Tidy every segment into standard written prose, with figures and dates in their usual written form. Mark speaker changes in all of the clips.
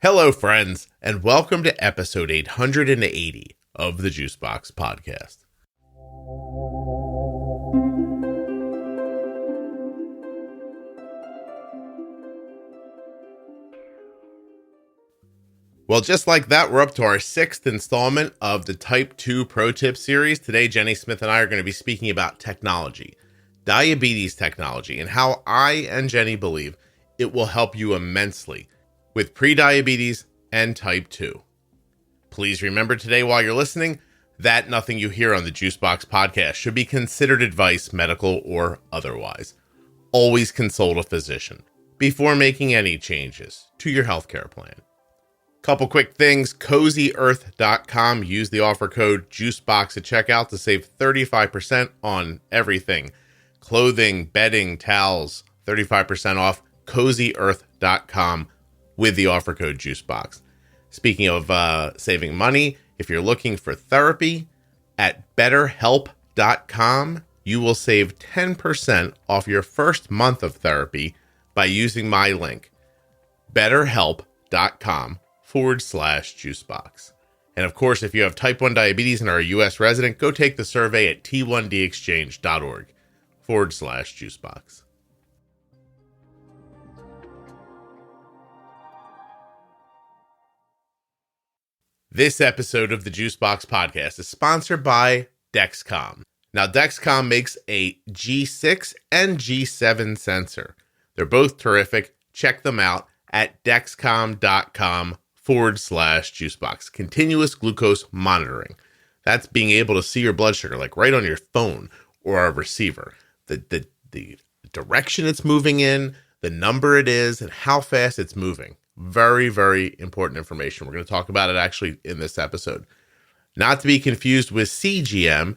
Speaker 1: Hello, friends, and welcome to episode 880 of the Juicebox Podcast. Well, just like that, we're up to our sixth installment of the Type 2 Pro Tip series. Today, Jenny Smith and I are going to be speaking about technology, diabetes technology, and how I and Jenny believe it will help you immensely with prediabetes and type 2. Please remember today while you're listening that nothing you hear on the Juicebox Podcast should be considered advice, medical or otherwise. Always consult a physician before making any changes to your healthcare plan. Couple quick things, CozyEarth.com. Use the offer code JUICEBOX at checkout to save 35% on everything. Clothing, bedding, towels, 35% off. CozyEarth.com with the offer code JUICEBOX. Speaking of saving money, if you're looking for therapy, at BetterHelp.com, you will save 10% off your first month of therapy by using my link, BetterHelp.com/JuiceBox. And of course, if you have type 1 diabetes and are a U.S. resident, go take the survey at t1dexchange.org/JuiceBox. This episode of the Juicebox Podcast is sponsored by Dexcom. Now, Dexcom makes a G6 and G7 sensor. They're both terrific. Check them out at dexcom.com/juicebox. Continuous glucose monitoring. That's being able to see your blood sugar, like right on your phone or a receiver. The direction it's moving in, the number it is, and how fast it's moving. Very, very important information. We're going to talk about it actually in this episode. Not to be confused with CGM,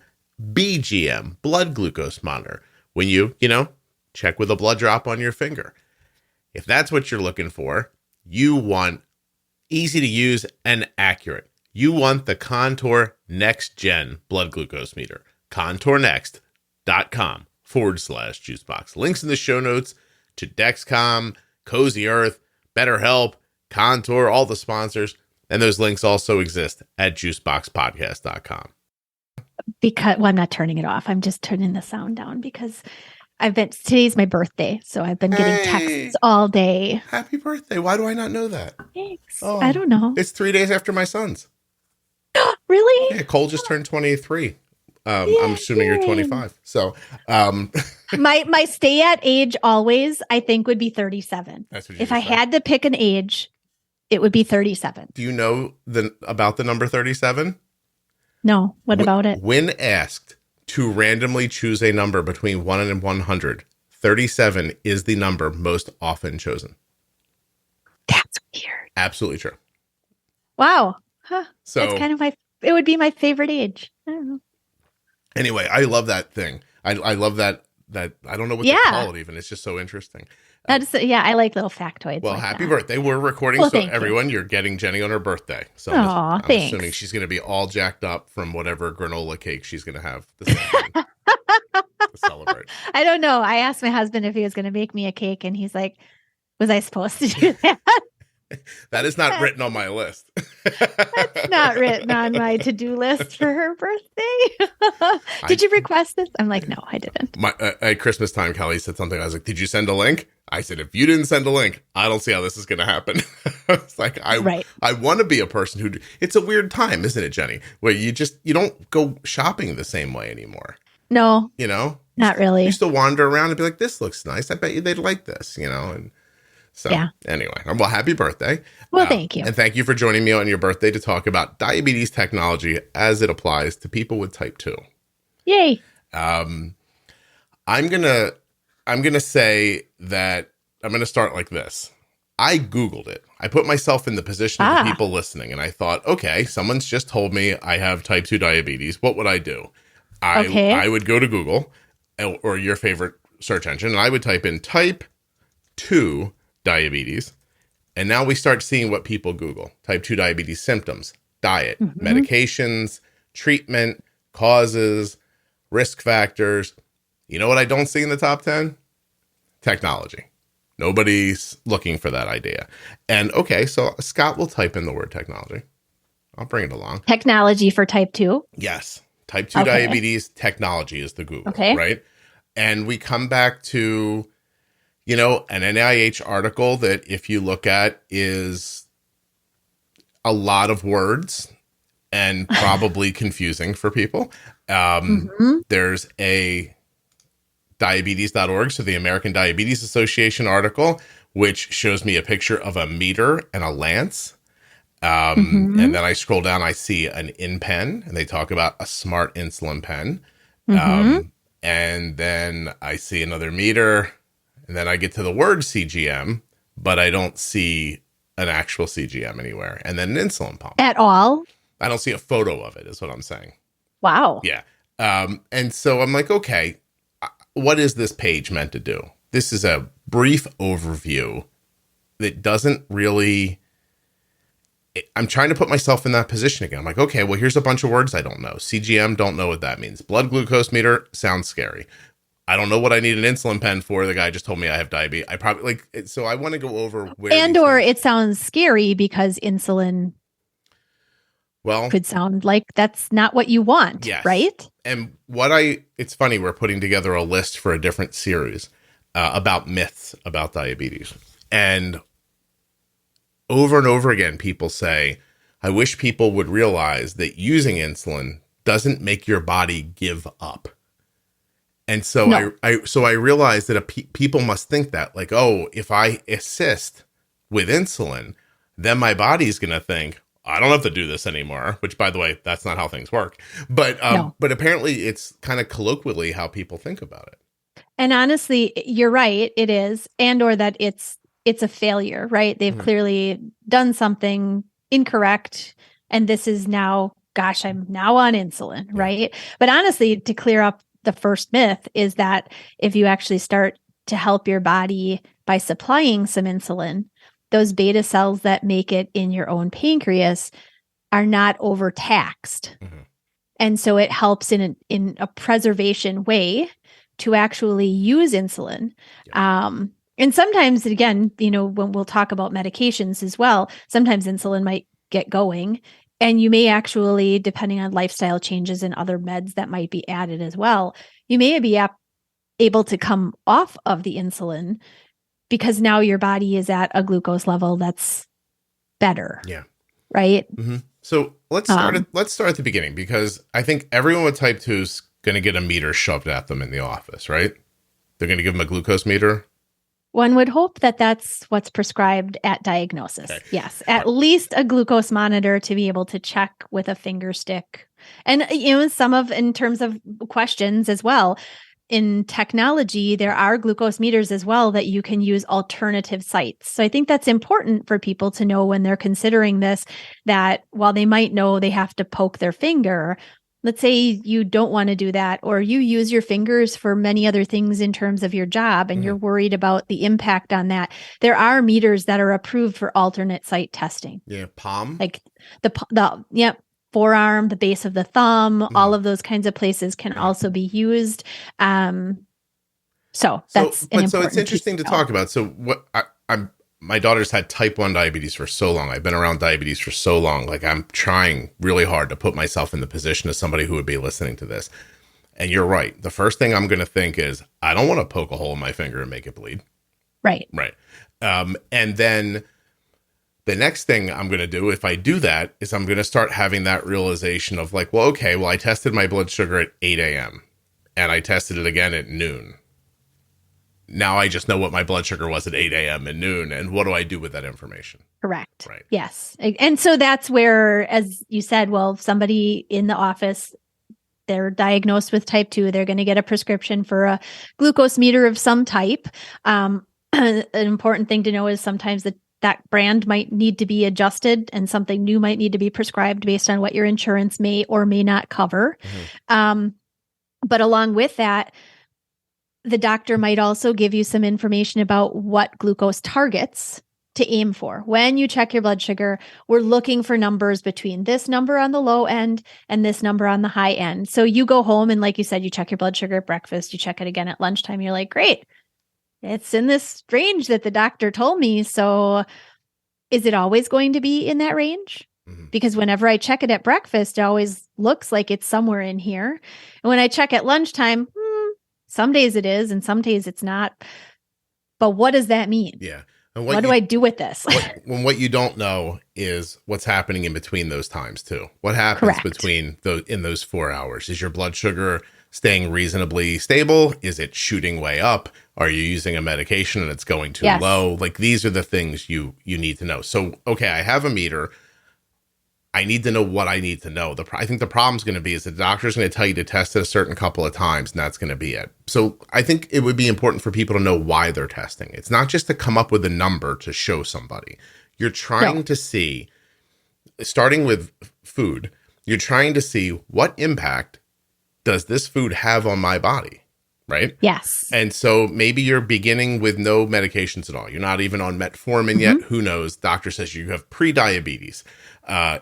Speaker 1: BGM, blood glucose monitor. When you check with a blood drop on your finger. If that's what you're looking for, you want easy to use and accurate. You want the Contour Next Gen blood glucose meter. ContourNext.com/juicebox. Links in the show notes to Dexcom, Cozy Earth, BetterHelp, Contour, all the sponsors, and those links also exist at juiceboxpodcast.com.
Speaker 2: I'm not turning it off. I'm just turning the sound down because today's my birthday, so I've been getting texts all day.
Speaker 1: Happy birthday. Why do I not know that?
Speaker 2: Thanks. Oh, I don't know.
Speaker 1: It's 3 days after my son's.
Speaker 2: Really?
Speaker 1: Yeah, Cole just turned 23. I'm assuming you're 25. So,
Speaker 2: my stay at age always, I think, would be 37.
Speaker 1: That's what you
Speaker 2: if I had to pick an age, it would be 37.
Speaker 1: Do you know about the number 37?
Speaker 2: No. What about it?
Speaker 1: When asked to randomly choose a number between 1 and 100, 37 is the number most often chosen.
Speaker 2: That's weird.
Speaker 1: Absolutely true.
Speaker 2: Wow. Huh.
Speaker 1: So
Speaker 2: it's kind of it would be my favorite age. I don't know.
Speaker 1: Anyway, I love that thing. I love that I don't know what to call it even. It's just so interesting.
Speaker 2: I like little factoids.
Speaker 1: Well,
Speaker 2: like
Speaker 1: happy
Speaker 2: that.
Speaker 1: birthday. We're recording, so everyone, you're getting Jenny on her birthday. So I'm assuming she's going to be all jacked up from whatever granola cake she's going to have to celebrate.
Speaker 2: I don't know. I asked my husband if he was going to make me a cake, and he's like, was I supposed to do that?
Speaker 1: That is not written on my list.
Speaker 2: That's not written on my to-do list for her birthday. Did you request this? I'm like, no, I didn't.
Speaker 1: At Christmas time, Kelly said something. I was like, did you send a link? I said, if you didn't send a link, I don't see how this is going to happen. It's like, I want to be a person who, it's a weird time, isn't it, Jenny? Where you don't go shopping the same way anymore.
Speaker 2: No.
Speaker 1: Not
Speaker 2: really.
Speaker 1: You used to wander around and be like, this looks nice. I bet you they'd like this, and so anyway, well, happy birthday.
Speaker 2: Well, thank you.
Speaker 1: And thank you for joining me on your birthday to talk about diabetes technology as it applies to people with type 2.
Speaker 2: Yay.
Speaker 1: I'm going to say that I'm going to start like this. I Googled it. I put myself in the position of the people listening, and I thought, okay, someone's just told me I have type 2 diabetes. What would I do? I would go to Google or your favorite search engine, and I would type in type 2 diabetes. And now we start seeing what people Google. Type 2 diabetes symptoms, diet, medications, treatment, causes, risk factors. You know what I don't see in the top 10? Technology. Nobody's looking for that idea. And okay, so Scott will type in the word technology. I'll bring it along.
Speaker 2: Technology for type 2?
Speaker 1: Yes. Type 2 diabetes technology is the Google, right? And we come back to, an NIH article that if you look at is a lot of words and probably confusing for people. There's a diabetes.org, so the American Diabetes Association article, which shows me a picture of a meter and a lance. And then I scroll down, I see an InPen, and they talk about a smart insulin pen. And then I see another meter, and then I get to the word CGM, but I don't see an actual CGM anywhere. And then an insulin pump.
Speaker 2: At all?
Speaker 1: I don't see a photo of it, is what I'm saying.
Speaker 2: Wow.
Speaker 1: Yeah. And so I'm like, okay, what is this page meant to do? This is a brief overview that doesn't really... I'm trying to put myself in that position again. I'm like, okay, well, here's a bunch of words I don't know. CGM, don't know what that means. Blood glucose meter, sounds scary. I don't know what I need an insulin pen for. The guy just told me I have diabetes. I probably so I want to go over where.
Speaker 2: And or it sounds scary because insulin could sound like that's not what you want. Yes. Right.
Speaker 1: And it's funny, we're putting together a list for a different series about myths about diabetes. And over again, people say, I wish people would realize that using insulin doesn't make your body give up. And so no. I realized that people must think that, like, oh, if I assist with insulin, then my body's going to think, I don't have to do this anymore, which, by the way, that's not how things work. But but apparently it's kind of colloquially how people think about it.
Speaker 2: And honestly, you're right. It is. And or that it's a failure, right? They've clearly done something incorrect. And this is now, gosh, I'm now on insulin, right? But honestly, to clear up the first myth is that if you actually start to help your body by supplying some insulin, those beta cells that make it in your own pancreas are not overtaxed. And so it helps in a preservation way to actually use insulin. And sometimes, again, when we'll talk about medications as well, sometimes insulin might get going. And you may actually, depending on lifestyle changes and other meds that might be added as well, you may be able to come off of the insulin because now your body is at a glucose level that's better.
Speaker 1: Yeah.
Speaker 2: Right?
Speaker 1: So let's start at the beginning, because I think everyone with type 2 is going to get a meter shoved at them in the office, right? They're going to give them a glucose meter.
Speaker 2: One would hope that that's what's prescribed at diagnosis. Okay. Yes. At least a glucose monitor to be able to check with a finger stick. And, in terms of questions as well, in technology, there are glucose meters as well that you can use alternative sites. So I think that's important for people to know when they're considering this, that while they might know they have to poke their finger, let's say you don't want to do that, or you use your fingers for many other things in terms of your job and you're worried about the impact on that. There are meters that are approved for alternate site testing.
Speaker 1: Yeah, palm.
Speaker 2: Like the forearm, the base of the thumb, all of those kinds of places can also be used. So it's
Speaker 1: interesting to talk about. So what my daughter's had type 1 diabetes for so long. I've been around diabetes for so long. Like, I'm trying really hard to put myself in the position of somebody who would be listening to this. And you're right. The first thing I'm going to think is, I don't want to poke a hole in my finger and make it bleed.
Speaker 2: Right.
Speaker 1: Right. And then the next thing I'm going to do, if I do that, is I'm going to start having that realization of like, well, okay, well, I tested my blood sugar at 8 a.m. and I tested it again at noon. Now I just know what my blood sugar was at 8 a.m. and noon. And what do I do with that information?
Speaker 2: Correct.
Speaker 1: Right.
Speaker 2: Yes. And so that's where, as you said, well, somebody in the office, they're diagnosed with type 2, they're going to get a prescription for a glucose meter of some type. An important thing to know is sometimes that brand might need to be adjusted and something new might need to be prescribed based on what your insurance may or may not cover. But along with that, the doctor might also give you some information about what glucose targets to aim for. When you check your blood sugar, we're looking for numbers between this number on the low end and this number on the high end. So you go home and, like you said, you check your blood sugar at breakfast, you check it again at lunchtime. You're like, great, it's in this range that the doctor told me. So is it always going to be in that range? Because whenever I check it at breakfast, it always looks like it's somewhere in here. And when I check at lunchtime, some days it is and some days it's not. But what does that mean?
Speaker 1: Yeah.
Speaker 2: And what do I do with this?
Speaker 1: What you don't know is what's happening in between those times too. What happens between in those 4 hours? Is your blood sugar staying reasonably stable? Is it shooting way up? Are you using a medication and it's going too low? Like, these are the things you need to know. So, okay, I have a meter. I need to know what I need to know. I think the problem's going to be is the doctor's going to tell you to test it a certain couple of times, and that's going to be it. So I think it would be important for people to know why they're testing. It's not just to come up with a number to show somebody. You're trying to see, starting with food, you're trying to see what impact does this food have on my body, right?
Speaker 2: Yes.
Speaker 1: And so maybe you're beginning with no medications at all. You're not even on metformin yet. Who knows? Doctor says you have pre-diabetes.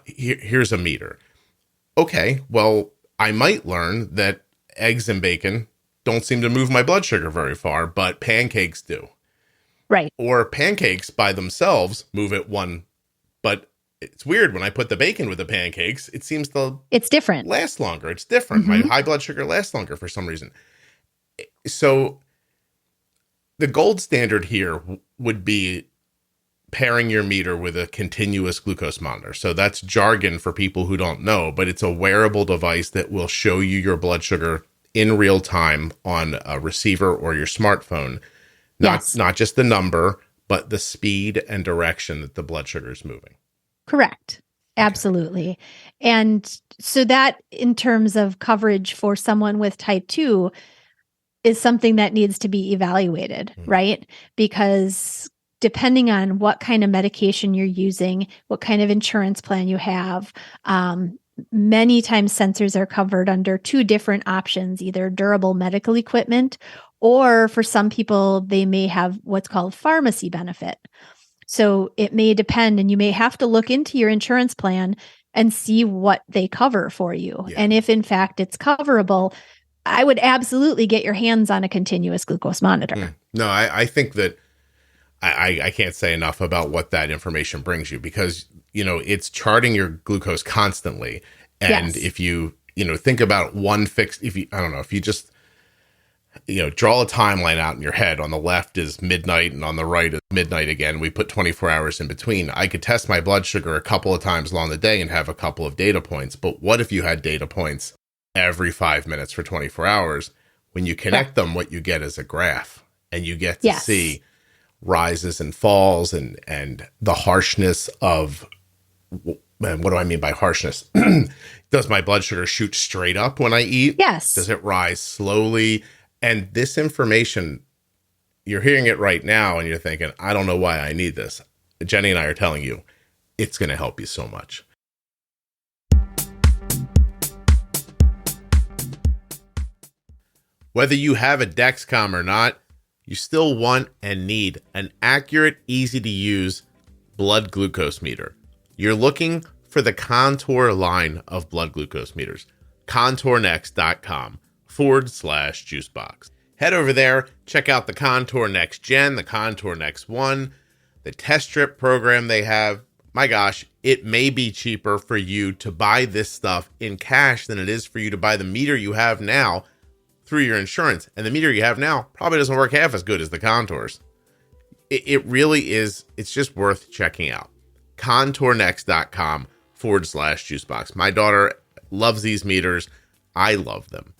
Speaker 1: Here's a meter. Okay, well, I might learn that eggs and bacon don't seem to move my blood sugar very far, but pancakes do.
Speaker 2: Right.
Speaker 1: Or pancakes by themselves move it one, but it's weird when I put the bacon with the pancakes, it seems to
Speaker 2: it's different.
Speaker 1: Last longer. It's different. My high blood sugar lasts longer for some reason. So the gold standard here would be pairing your meter with a continuous glucose monitor. So that's jargon for people who don't know, but it's a wearable device that will show you your blood sugar in real time on a receiver or your smartphone. Not just the number, but the speed and direction that the blood sugar is moving.
Speaker 2: Correct. Absolutely. And so that, in terms of coverage for someone with type 2, is something that needs to be evaluated, right? Because depending on what kind of medication you're using, what kind of insurance plan you have, many times sensors are covered under two different options, either durable medical equipment, or for some people, they may have what's called pharmacy benefit. So it may depend, and you may have to look into your insurance plan and see what they cover for you. Yeah. And if in fact it's coverable, I would absolutely get your hands on a continuous glucose monitor.
Speaker 1: No, I think that I can't say enough about what that information brings you, because, it's charting your glucose constantly. And if you, think about one fixed, if you just, draw a timeline out in your head, on the left is midnight and on the right is midnight again, we put 24 hours in between. I could test my blood sugar a couple of times along the day and have a couple of data points. But what if you had data points every 5 minutes for 24 hours? When you connect them, what you get is a graph, and you get to see rises and falls and the harshness of, and what do I mean by harshness? Does my blood sugar shoot straight up when I eat?
Speaker 2: Yes.
Speaker 1: Does it rise slowly? And this information, you're hearing it right now and you're thinking, I don't know why I need this. Jenny and I are telling you, it's going to help you so much. Whether you have a Dexcom or not, you still want and need an accurate, easy to use blood glucose meter. You're looking for the Contour line of blood glucose meters. ContourNext.com/Juicebox. Head over there, check out the Contour Next Gen, the Contour Next 1, the test strip program they have. My gosh, it may be cheaper for you to buy this stuff in cash than it is for you to buy the meter you have now through your insurance. And the meter you have now probably doesn't work half as good as the Contours. It really is. It's just worth checking out. ContourNext.com/Juicebox. My daughter loves these meters. I love them.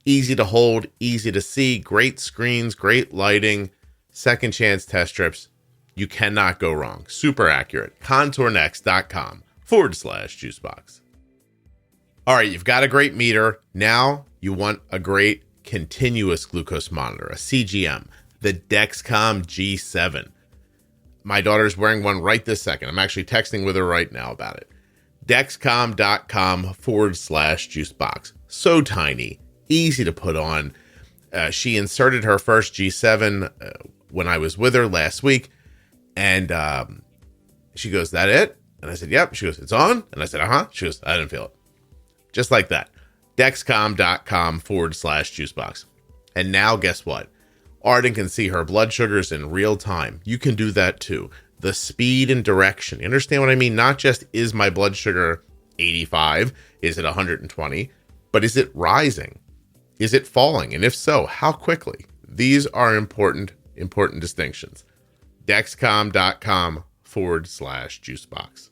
Speaker 1: Easy to hold, easy to see, great screens, great lighting, second chance test strips. You cannot go wrong. Super accurate. ContourNext.com/Juicebox. All right, you've got a great meter. Now you want a great continuous glucose monitor, a CGM, the Dexcom G7. My daughter's wearing one right this second. I'm actually texting with her right now about it. Dexcom.com/Juicebox. So tiny, easy to put on. She inserted her first G7 when I was with her last week. And she goes, "That it?" And I said, "Yep." She goes, "It's on?" And I said, "Uh-huh." She goes, "I didn't feel it." Just like that. Dexcom.com/Juicebox. And now guess what? Arden can see her blood sugars in real time. You can do that too. The speed and direction. You understand what I mean? Not just, is my blood sugar 85? Is it 120? But is it rising? Is it falling? And if so, how quickly? These are important distinctions. Dexcom.com/juicebox.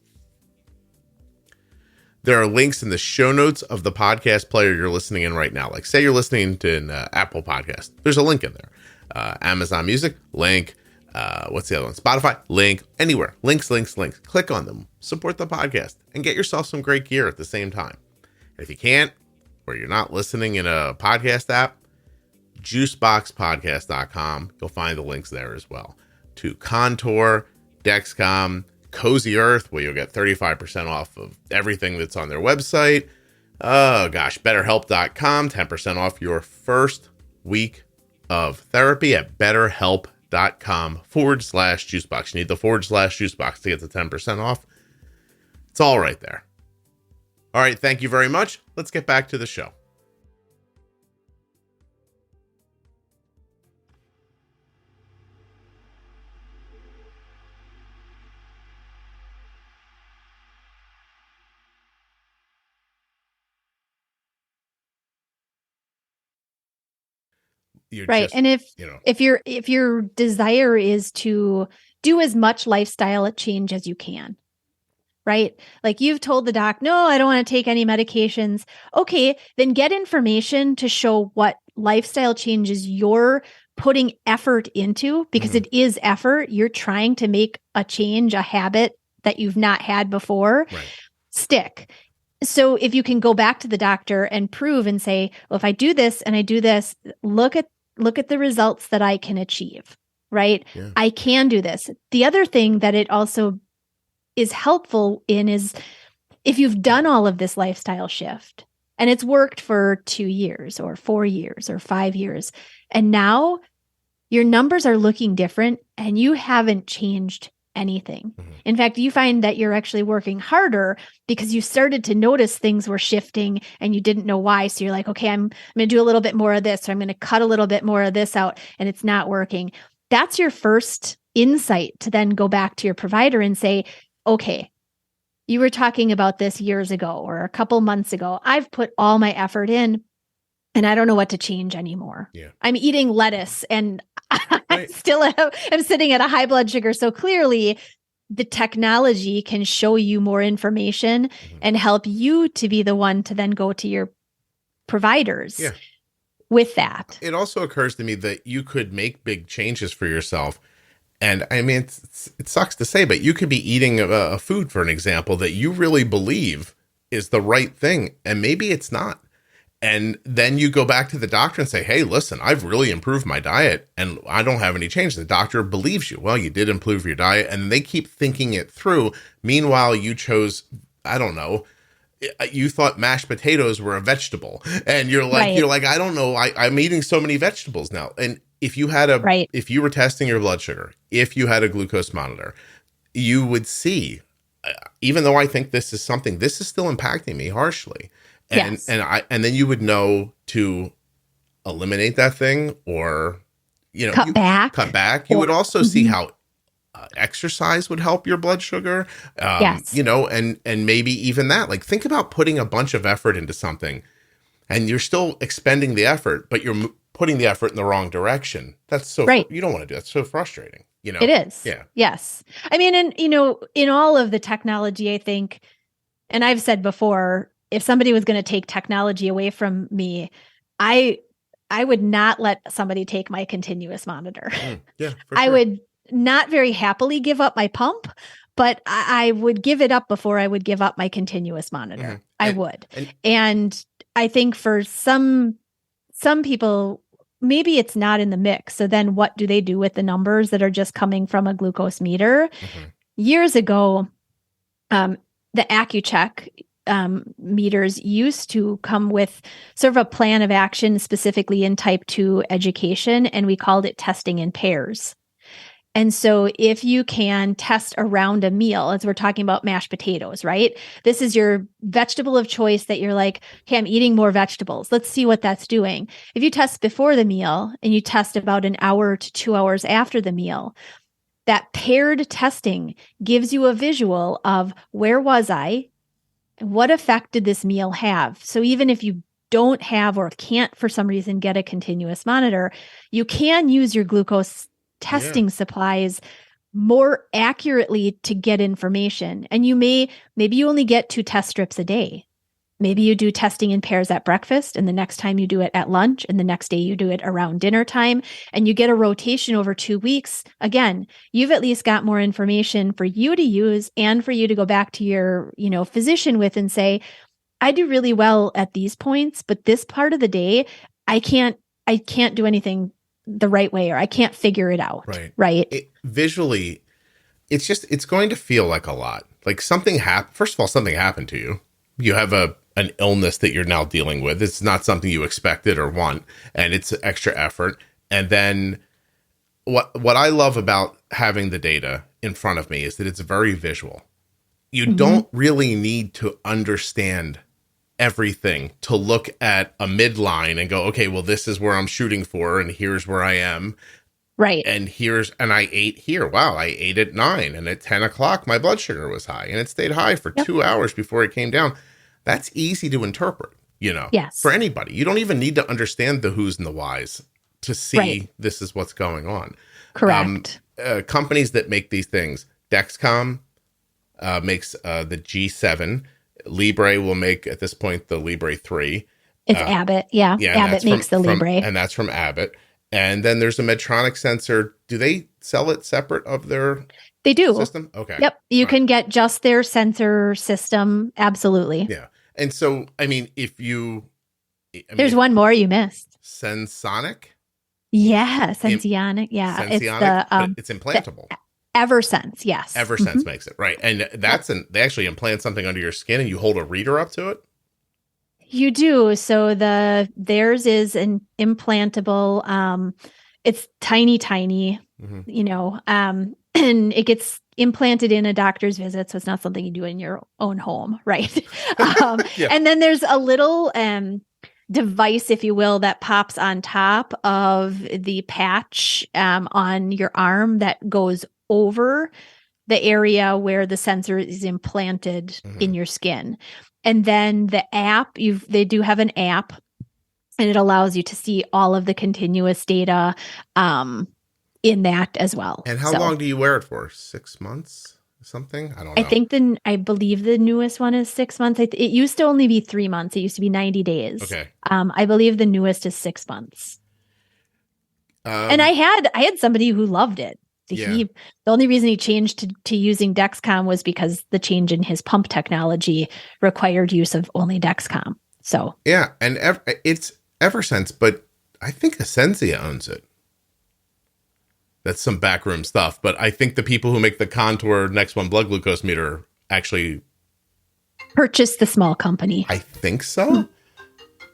Speaker 1: There are links in the show notes of the podcast player you're listening in right now. Like, say you're listening to Apple Podcast. There's a link in there. Amazon Music, link. What's the other one? Spotify, link. Anywhere. Links. Click on them. Support the podcast and get yourself some great gear at the same time. And if you can't, or you're not listening in a podcast app, juiceboxpodcast.com. You'll find the links there as well. To Contour, Dexcom, Cozy Earth, where you'll get 35% off of everything that's on their website. Oh gosh, BetterHelp.com, 10% off your first week of therapy at BetterHelp.com/juicebox. You need the /juicebox to get the 10% off. It's all right there. All right, thank you very much. Let's get back to the show.
Speaker 2: Right. And if your desire is to do as much lifestyle change as you can, right? Like, you've told the doc, no, I don't want to take any medications. Okay, then get information to show what lifestyle changes you're putting effort into, because it is effort. You're trying to make a change, a habit that you've not had before, stick. So if you can go back to the doctor and prove and say, well, if I do this and I do this, look at the results that I can achieve, right? Yeah. I can do this. The other thing that it also is helpful in is, if you've done all of this lifestyle shift and it's worked for 2 years or 4 years or 5 years, and now your numbers are looking different and you haven't changed anything. In fact, you find that you're actually working harder because you started to notice things were shifting and you didn't know why. So you're like, okay, I'm going to do a little bit more of this, or I'm going to cut a little bit more of this out, and it's not working. That's your first insight to then go back to your provider and say, okay, you were talking about this years ago or a couple months ago. I've put all my effort in and I don't know what to change anymore. Yeah. I'm eating lettuce and I'm sitting at a high blood sugar. So clearly the technology can show you more information and help you to be the one to then go to your providers with that.
Speaker 1: It also occurs to me that you could make big changes for yourself. And I mean, it sucks to say, but you could be eating a food, for an example, that you really believe is the right thing. And maybe it's not. And then you go back to the doctor and say, hey, listen, I've really improved my diet and I don't have any change. The doctor believes you. Well, you did improve your diet, and they keep thinking it through. Meanwhile, you chose, I don't know, you thought mashed potatoes were a vegetable, and you're like, I don't know. I'm eating so many vegetables now. And if you had if you were testing your blood sugar, if you had a glucose monitor, you would see, even though I think this is still impacting me harshly. And and then you would know to eliminate that thing, or cut back. You would also see how exercise would help your blood sugar. And maybe even that. Like, think about putting a bunch of effort into something, and you're still expending the effort, but you're putting the effort in the wrong direction. That's so you don't want to do that. It's so frustrating.
Speaker 2: It is. Yeah. Yes. I mean, and in all of the technology, I think, and I've said before, if somebody was going to take technology away from me, I would not let somebody take my continuous monitor. I would not very happily give up my pump, but I would give it up before I would give up my continuous monitor. I would. And I think for some people, maybe it's not in the mix. So then what do they do with the numbers that are just coming from a glucose meter? Years ago, the AccuCheck meters used to come with sort of a plan of action specifically in type 2 education, and we called it testing in pairs. And so if you can test around a meal, as we're talking about mashed potatoes, right? This is your vegetable of choice that you're like, hey, I'm eating more vegetables. Let's see what that's doing. If you test before the meal and you test about an hour to 2 hours after the meal, that paired testing gives you a visual of where was I? What effect did this meal have? So even if you don't have or can't for some reason get a continuous monitor, you can use your glucose testing supplies more accurately to get information. And maybe you only get 2 test strips a day. Maybe you do testing in pairs at breakfast, and the next time you do it at lunch, and the next day you do it around dinner time, and you get a rotation over 2 weeks. Again, you've at least got more information for you to use and for you to go back to your, physician with and say, I do really well at these points, but this part of the day, I can't do anything the right way, or I can't figure it out. Right.
Speaker 1: Visually, it's going to feel like a lot. Like something happened. First of all, something happened to you. You have an illness that you're now dealing with. It's not something you expected or want, and it's extra effort. And then what I love about having the data in front of me is that it's very visual. You don't really need to understand everything to look at a midline and go, okay, well, this is where I'm shooting for, and here's where I am.
Speaker 2: Right.
Speaker 1: And I ate here. Wow, I ate at 9, and at 10 o'clock, my blood sugar was high, and it stayed high for 2 hours before it came down. That's easy to interpret,
Speaker 2: Yes.
Speaker 1: for anybody. You don't even need to understand the who's and the whys to see this is what's going on.
Speaker 2: Correct.
Speaker 1: Companies that make these things, Dexcom makes the G7. Libre will make, at this point, the Libre 3.
Speaker 2: It's Abbott. Yeah. Abbott makes the Libre.
Speaker 1: And that's from Abbott. And then there's a Medtronic sensor. Do they sell it separate of their
Speaker 2: They do.
Speaker 1: system? Okay.
Speaker 2: Yep. You can get just their sensor system. Absolutely.
Speaker 1: Yeah. And so,
Speaker 2: There's one more you missed.
Speaker 1: Sensonic?
Speaker 2: Yeah. Sensionic. Yeah.
Speaker 1: Sensionic, it's implantable.
Speaker 2: Eversense. Yes.
Speaker 1: Eversense makes it. Right. And they actually implant something under your skin and you hold a reader up to it?
Speaker 2: You do. So theirs is an implantable. It's tiny, and it gets implanted in a doctor's visit. So it's not something you do in your own home. Right. And then there's a little, device, if you will, that pops on top of the patch, on your arm that goes over the area where the sensor is implanted in your skin. And then the app, they do have an app, and it allows you to see all of the continuous data in that as well.
Speaker 1: And how long do you wear it for? 6 months? Something? I don't know.
Speaker 2: I believe the newest one is 6 months. It used to only be 3 months. It used to be 90 days.
Speaker 1: Okay.
Speaker 2: I believe the newest is 6 months. And I had somebody who loved it. The only reason he changed to using Dexcom was because the change in his pump technology required use of only Dexcom. So
Speaker 1: yeah, and it's Eversense, but I think Ascensia owns it. That's some backroom stuff, but I think the people who make the Contour Next One blood glucose meter actually
Speaker 2: purchased the small company.
Speaker 1: I think so.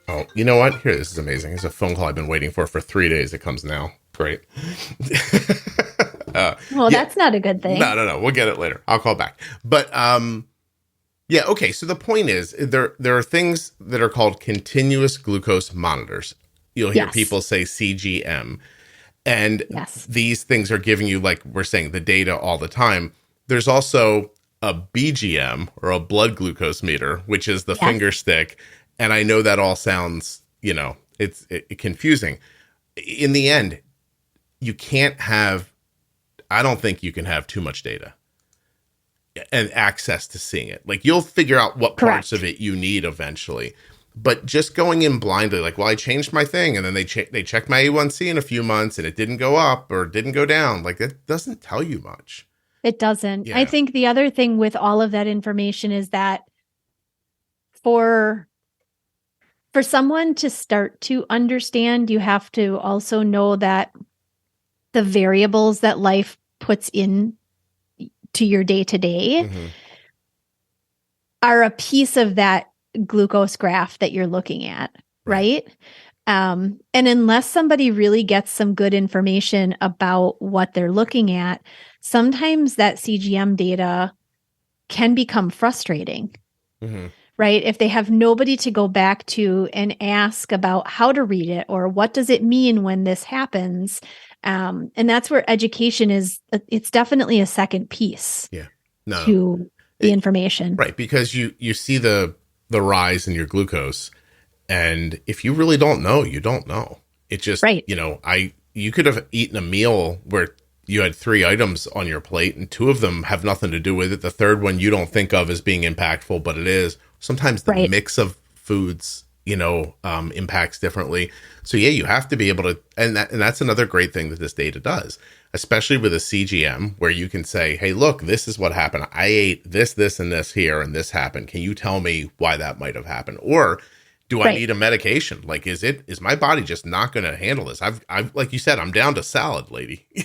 Speaker 1: Oh, you know what? Here, this is amazing. There's a phone call I've been waiting for 3 days. It comes now. Great.
Speaker 2: That's not a good thing.
Speaker 1: No. We'll get it later. I'll call back. But okay. So the point is, there are things that are called continuous glucose monitors. You'll hear people say CGM, and these things are giving you, like we're saying, the data all the time. There's also a BGM, or a blood glucose meter, which is the finger stick. And I know that all sounds, it's confusing. In the end, I don't think you can have too much data and access to seeing it. Like, you'll figure out what parts of it you need eventually. But just going in blindly, like, well, I changed my thing, and then they checked my A1C in a few months, and it didn't go up or didn't go down. Like, that doesn't tell you much.
Speaker 2: It doesn't. Yeah. I think the other thing with all of that information is that for someone to start to understand, you have to also know that the variables that life puts in to your day-to-day are a piece of that glucose graph that you're looking at, right? And unless somebody really gets some good information about what they're looking at, sometimes that CGM data can become frustrating, right? If they have nobody to go back to and ask about how to read it or what does it mean when this happens. And that's where education is. It's definitely a second piece to the information.
Speaker 1: Right. Because you see the rise in your glucose. And if you really don't know, you don't know. It just, you could have eaten a meal where you had 3 items on your plate and 2 of them have nothing to do with it. The third one you don't think of as being impactful, but it is. Sometimes the mix of foods, impacts differently. So you have to be able to, and that's another great thing that this data does, especially with a CGM where you can say, hey, look, this is what happened. I ate this, and this here, and this happened. Can you tell me why that might have happened? Or do I need a medication? Like, is my body just not going to handle this? I've like you said, I'm down to salad, lady. I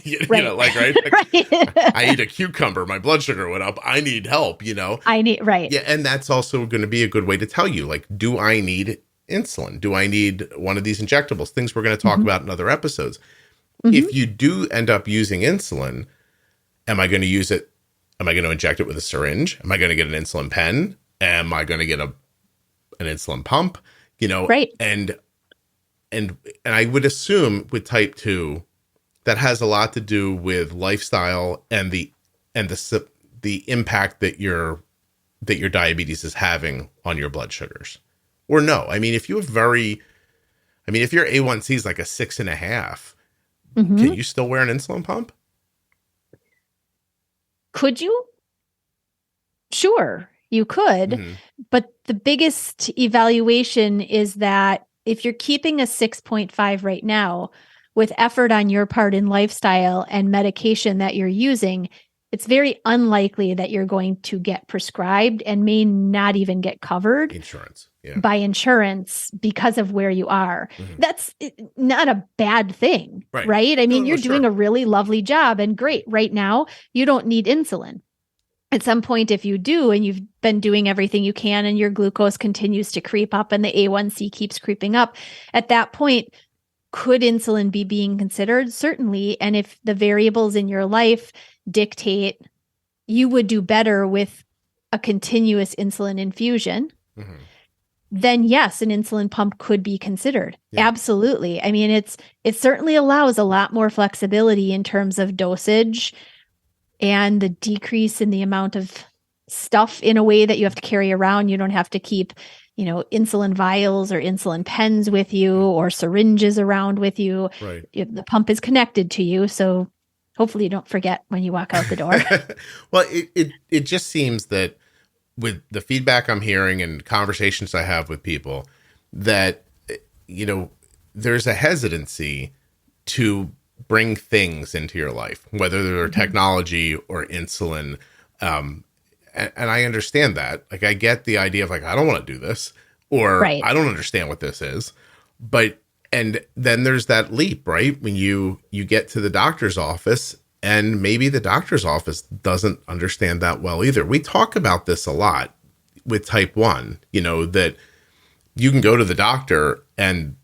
Speaker 1: eat a cucumber. My blood sugar went up. I need help, Yeah. And that's also going to be a good way to tell you, like, do I need insulin? Do I need one of these injectables? Things we're going to talk about in other episodes. If you do end up using insulin, am I going to use it? Am I going to inject it with a syringe? Am I going to get an insulin pen? Am I going to get an insulin pump? And I would assume with type 2 that has a lot to do with lifestyle and the impact that your diabetes is having on your blood sugars. Or no, I mean, if your A1C is like a 6.5, can you still wear an insulin pump?
Speaker 2: Could you? Sure, you could. But the biggest evaluation is that if you're keeping a 6.5 right now, with effort on your part in lifestyle and medication that you're using, it's very unlikely that you're going to get prescribed and may not even get covered by insurance because of where you are. That's not a bad thing, right? I mean, you're doing a really lovely job and great. Right now, you don't need insulin. At some point, if you do, and you've been doing everything you can and your glucose continues to creep up and the A1C keeps creeping up, at that point, could insulin be being considered? Certainly. And if the variables in your life dictate you would do better with a continuous insulin infusion, then yes, an insulin pump could be considered. Absolutely. I mean, it certainly allows a lot more flexibility in terms of dosage and the decrease in the amount of stuff in a way that you have to carry around. You don't have to keep, insulin vials or insulin pens with you or syringes around with you. The pump is connected to you. So hopefully you don't forget when you walk out the door.
Speaker 1: Well, it just seems that with the feedback I'm hearing and conversations I have with people that, there's a hesitancy to bring things into your life, whether they're technology or insulin. And I understand that. Like, I get the idea of like, I don't want to do this, or I don't understand what this is. And then there's that leap, right? When you get to the doctor's office and maybe the doctor's office doesn't understand that well either. We talk about this a lot with type 1, that you can go to the doctor and,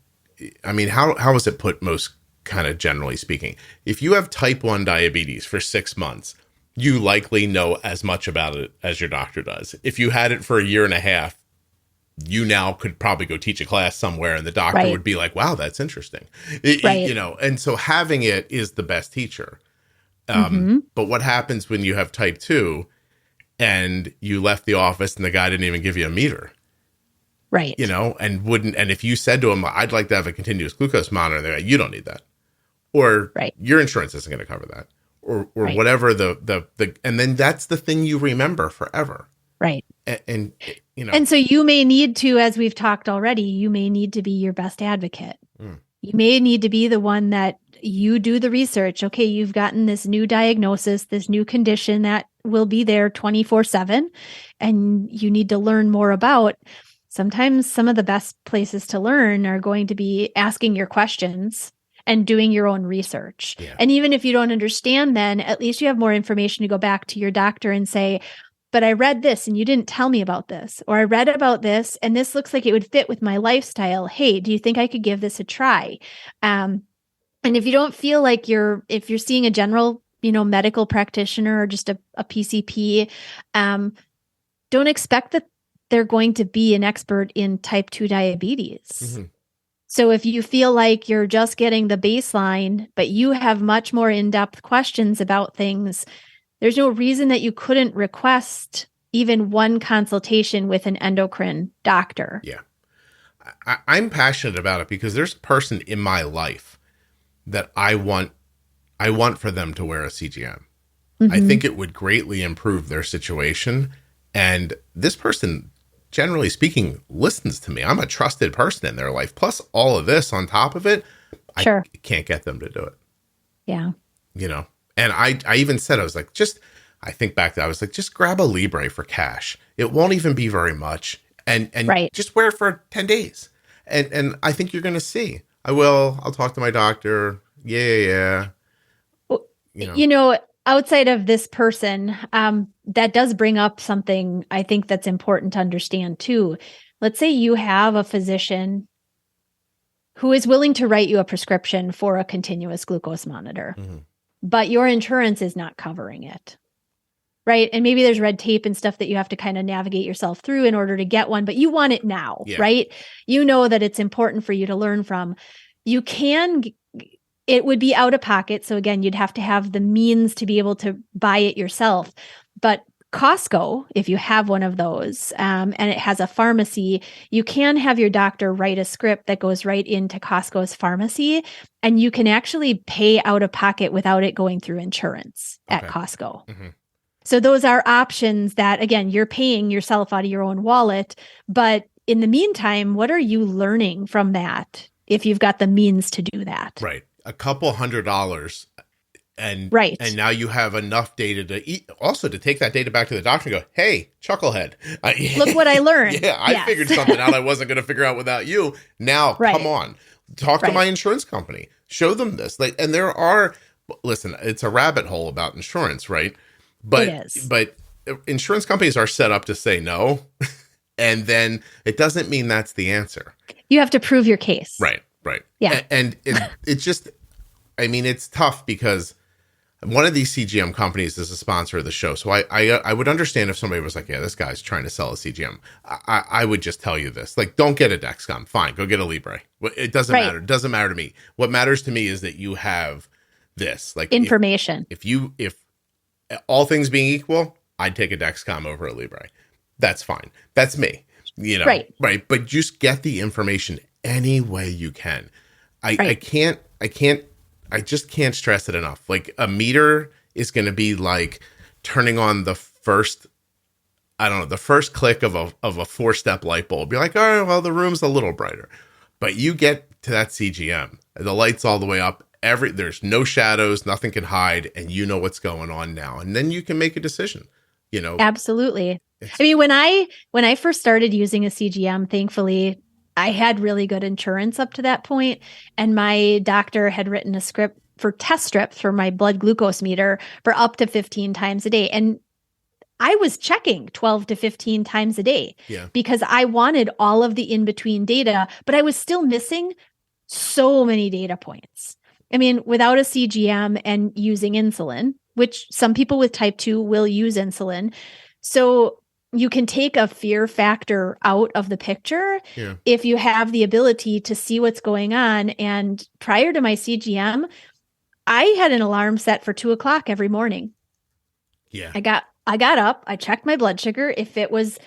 Speaker 1: I mean, how is it put most kind of generally speaking? If you have type 1 diabetes for 6 months, you likely know as much about it as your doctor does. If you had it for a year and a half, you now could probably go teach a class somewhere and the doctor would be like, wow, that's interesting. And so having it is the best teacher. But what happens when you have type 2 and you left the office and the guy didn't even give you a meter? And if you said to him, I'd like to have a continuous glucose monitor, they're like, you don't need that. Or your insurance isn't going to cover that. Or whatever and then that's the thing you remember forever. And
Speaker 2: so you may need to, as we've talked already, you may need to be your best advocate. You may need to be the one that you do the research. Okay, you've gotten this new diagnosis, this new condition that will be there 24/7, and you need to learn more about. Sometimes some of the best places to learn are going to be asking your questions and doing your own research. And even if you don't understand, then at least you have more information to go back to your doctor and say, but I read this and you didn't tell me about this, or I read about this and this looks like it would fit with my lifestyle. Hey, do you think I could give this a try? And if you don't feel like if you're seeing a general, medical practitioner or just a PCP, don't expect that they're going to be an expert in type 2 diabetes. Mm-hmm. So if you feel like you're just getting the baseline, but you have much more in-depth questions about things, there's no reason that you couldn't request even one consultation with an endocrine doctor.
Speaker 1: Yeah. I'm passionate about it because there's a person in my life that I want for them to wear a CGM. Mm-hmm. I think it would greatly improve their situation. And this person, generally speaking, listens to me. I'm a trusted person in their life. Plus all of this on top of it, sure. I can't get them to do it.
Speaker 2: Yeah.
Speaker 1: And I even said, I think back to that, I was like, just grab a Libre for cash. It won't even be very much. And right. Just wear it for 10 days. And I think you're going to see. I'll talk to my doctor. Yeah.
Speaker 2: Outside of this person, that does bring up something I think that's important to understand too. Let's say you have a physician who is willing to write you a prescription for a continuous glucose monitor, mm-hmm. but your insurance is not covering it. Right. And maybe there's red tape and stuff that you have to kind of navigate yourself through in order to get one, but you want it now, right? You know that it's important for you to learn from. It would be out of pocket. So again, you'd have to have the means to be able to buy it yourself. But Costco, if you have one of those, and it has a pharmacy, you can have your doctor write a script that goes right into Costco's pharmacy, and you can actually pay out of pocket without it going through insurance at Costco. Mm-hmm. So those are options that, again, you're paying yourself out of your own wallet. But in the meantime, what are you learning from that if you've got the means to do that?
Speaker 1: Right. A couple $100 and now you have enough data to take that data back to the doctor and go, hey, chucklehead.
Speaker 2: Look what I learned.
Speaker 1: I figured something out I wasn't going to figure out without you. Now, come on. Talk to my insurance company. Show them this. And listen, it's a rabbit hole about insurance, right? But it is. But insurance companies are set up to say no, and then it doesn't mean that's the answer.
Speaker 2: You have to prove your case.
Speaker 1: Right.
Speaker 2: Yeah.
Speaker 1: And it's just, it's tough because one of these CGM companies is a sponsor of the show. So I would understand if somebody was like, yeah, this guy's trying to sell a CGM. I would just tell you this, don't get a Dexcom. Fine. Go get a Libre. It doesn't matter. It doesn't matter to me. What matters to me is that you have this,
Speaker 2: information.
Speaker 1: If all things being equal, I'd take a Dexcom over a Libre. That's fine. That's me, Right. But just get the information any way you can. I just can't stress it enough. Like a meter is going to be like turning on the first click of a 4-step light bulb. Be like, oh, well, the room's a little brighter, but you get to that CGM, the light's all the way up. There's no shadows, nothing can hide, and you know what's going on now. And then you can make a decision,
Speaker 2: Absolutely. When I first started using a CGM, thankfully, I had really good insurance up to that point, and my doctor had written a script for test strips for my blood glucose meter for up to 15 times a day. And I was checking 12 to 15 times a day because I wanted all of the in-between data, but I was still missing so many data points. Without a CGM and using insulin, which some people with type 2 will use insulin. So you can take a fear factor out of the picture if you have the ability to see what's going on. And prior to my CGM, I had an alarm set for 2:00 every morning.
Speaker 1: Yeah.
Speaker 2: I got up, I checked my blood sugar. If it was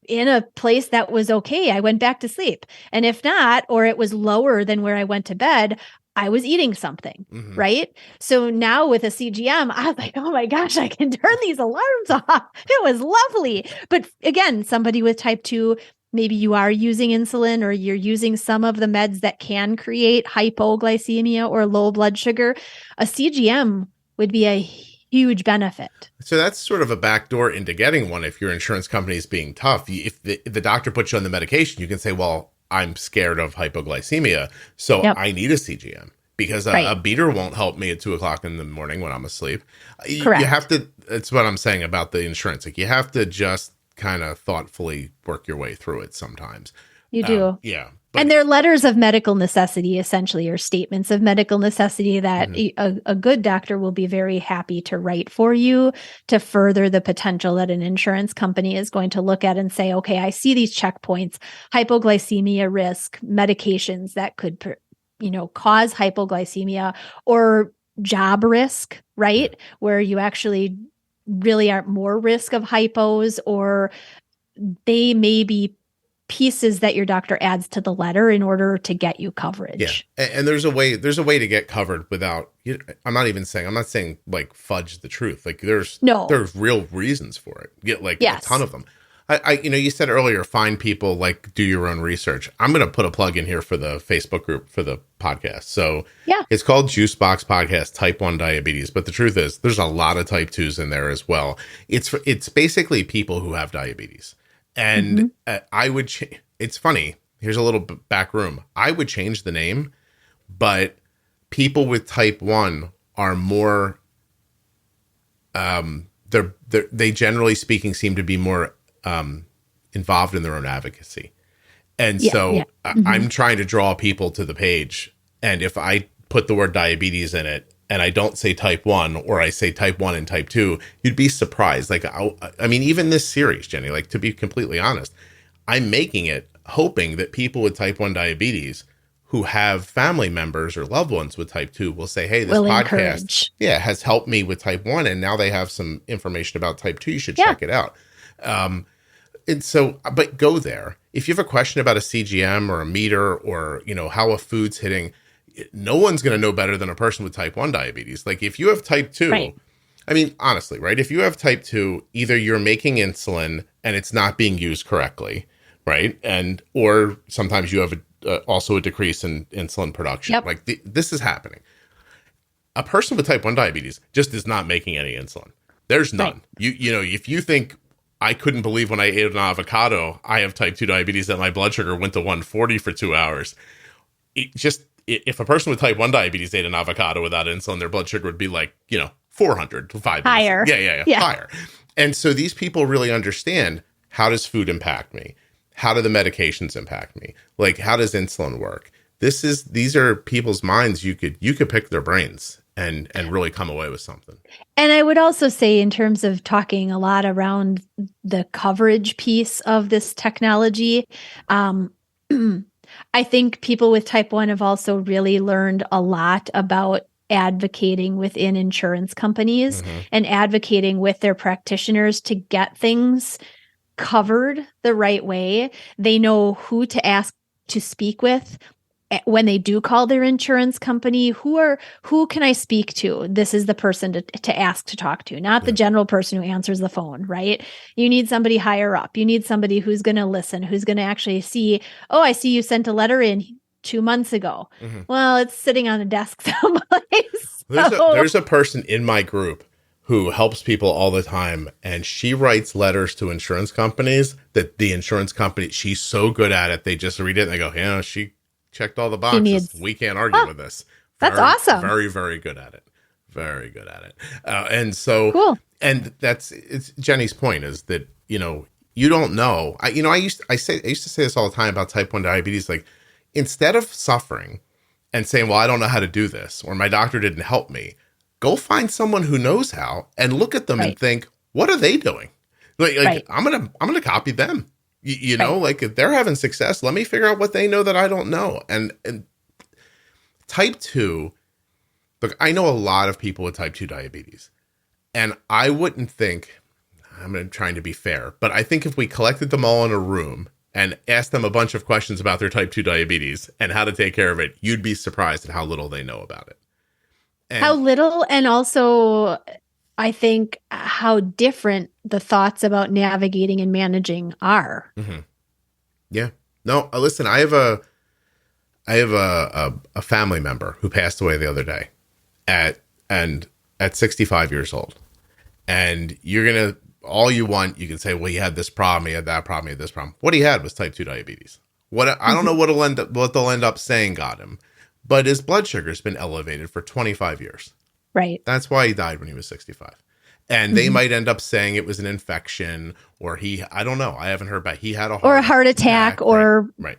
Speaker 2: in a place that was okay, I went back to sleep. And if not, or it was lower than where I went to bed, I was eating something, right? So now with a CGM, I was like, oh my gosh, I can turn these alarms off. It was lovely. But again, somebody with type 2, maybe you are using insulin or you're using some of the meds that can create hypoglycemia or low blood sugar. A CGM would be a huge benefit.
Speaker 1: So that's sort of a backdoor into getting one if your insurance company is being tough. If the doctor puts you on the medication, you can say, well, I'm scared of hypoglycemia, so I need a CGM because a beater won't help me at 2:00 in the morning when I'm asleep.
Speaker 2: Correct.
Speaker 1: You have to, it's what I'm saying about the insurance. Like you have to just kind of thoughtfully work your way through it sometimes.
Speaker 2: You do.
Speaker 1: Yeah.
Speaker 2: And they're letters of medical necessity, essentially, or statements of medical necessity that a good doctor will be very happy to write for you to further the potential that an insurance company is going to look at and say, okay, I see these checkpoints, hypoglycemia risk, medications that could, cause hypoglycemia, or job risk, right? Where you actually really are more risk of hypos, or they may be pieces that your doctor adds to the letter in order to get you coverage.
Speaker 1: Yeah. And there's a way to get covered without, I'm not saying like fudge the truth. Like there's real reasons for it. Get like a ton of them. You said earlier, find people, like do your own research. I'm going to put a plug in here for the Facebook group for the podcast. So it's called Juicebox Podcast, Type 1 Diabetes. But the truth is there's a lot of type 2s in there as well. It's basically people who have diabetes. And I would it's funny. Here's a little back room. I would change the name, but people with type 1 are more, they generally speaking seem to be more involved in their own advocacy. And I'm trying to draw people to the page. And if I put the word diabetes in it, and I don't say type 1, or I say type 1 and type 2, you'd be surprised. Like, I mean, even this series, Jenny, like to be completely honest, I'm making it hoping that people with type 1 diabetes who have family members or loved ones with type 2 will say, hey, this podcast has helped me with type 1. And now they have some information about type 2. You should check it out. And so, but go there. If you have a question about a CGM or a meter or, how a food's hitting, no one's going to know better than a person with type 1 diabetes. Like if you have type 2, I mean, honestly, right? If you have type 2, either you're making insulin and it's not being used correctly, right? Or sometimes you have also a decrease in insulin production. Like this is happening. A person with type 1 diabetes just is not making any insulin. There's none. If you think I couldn't believe when I ate an avocado, I have type 2 diabetes, that my blood sugar went to 140 for 2 hours. If a person with type 1 diabetes ate an avocado without insulin, their blood sugar would be like, 400 to 500.
Speaker 2: Higher.
Speaker 1: Yeah, higher. And so these people really understand, how does food impact me? How do the medications impact me? Like, how does insulin work? These are people's minds. You could pick their brains and really come away with something.
Speaker 2: And I would also say, in terms of talking a lot around the coverage piece of this technology, I think people with type 1 have also really learned a lot about advocating within insurance companies and advocating with their practitioners to get things covered the right way. They know who to ask to speak with when they do call their insurance company. Who can I speak to? This is the person to ask to talk to, not the general person who answers the phone, right? You need somebody higher up. You need somebody who's going to listen, who's going to actually see, oh, I see you sent a letter in 2 months ago. Well, it's sitting on a desk someplace.
Speaker 1: There's a person in my group who helps people all the time, and she writes letters to insurance companies that the insurance company, she's so good at it, they just read it and they go, yeah, she checked all the boxes. We can't argue with this.
Speaker 2: That's awesome.
Speaker 1: Very, very good at it. Very good at it. And so,
Speaker 2: cool.
Speaker 1: And it's Jenny's point, is that, you don't know. I used to say this all the time about type 1 diabetes. Like, instead of suffering and saying, well, I don't know how to do this, or my doctor didn't help me, go find someone who knows how and look at them and think, what are they doing? Like I'm going to copy them. You know, like if they're having success, let me figure out what they know that I don't know. And type 2, look, I know a lot of people with type 2 diabetes, and I wouldn't think, I'm trying to be fair, but I think if we collected them all in a room and asked them a bunch of questions about their type 2 diabetes and how to take care of it, you'd be surprised at how little they know about it.
Speaker 2: How little, and also I think how different the thoughts about navigating and managing are.
Speaker 1: Yeah. No, listen, I have a family member who passed away the other day at 65 years old. And you're going to, all you want, you can say, well, he had this problem, he had that problem, he had this problem. What he had was type 2 diabetes. I don't know what they'll end up saying got him, but his blood sugar's been elevated for 25 years.
Speaker 2: Right.
Speaker 1: That's why he died when he was 65. And they might end up saying it was an infection, or I don't know. I haven't heard about he had a
Speaker 2: heart attack or
Speaker 1: right.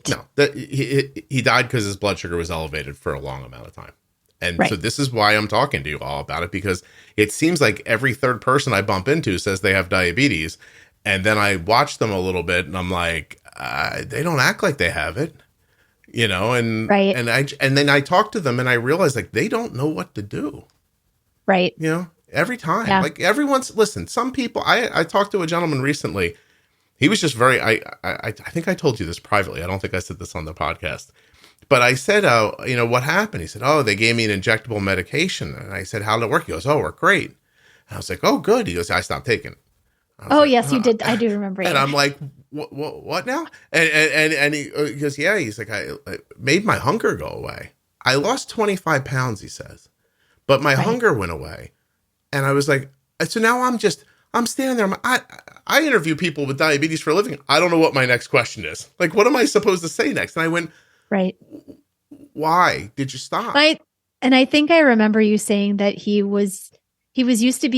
Speaker 2: No,
Speaker 1: that he died because his blood sugar was elevated for a long amount of time. And so this is why I'm talking to you all about it, because it seems like every third person I bump into says they have diabetes. And then I watch them a little bit and I'm like, they don't act like they have it, and then I talk to them and I realize like they don't know what to do.
Speaker 2: Right.
Speaker 1: Every time, like listen, some people, I talked to a gentleman recently. He was just very, I think I told you this privately. I don't think I said this on the podcast, but I said, what happened? He said, they gave me an injectable medication. And I said, how did it work? He goes, it worked great. And I was like, oh, good. He goes, I stopped taking it.
Speaker 2: Yes, you did. I do remember.
Speaker 1: And I'm like, what now? And he goes, yeah, he's like, I made my hunger go away. I lost 25 pounds, he says, but my hunger went away. And I was like, so now I'm standing there. I interview people with diabetes for a living. I don't know what my next question is. Like, what am I supposed to say next? And I went, why did you stop?
Speaker 2: And I think I remember you saying that he was used to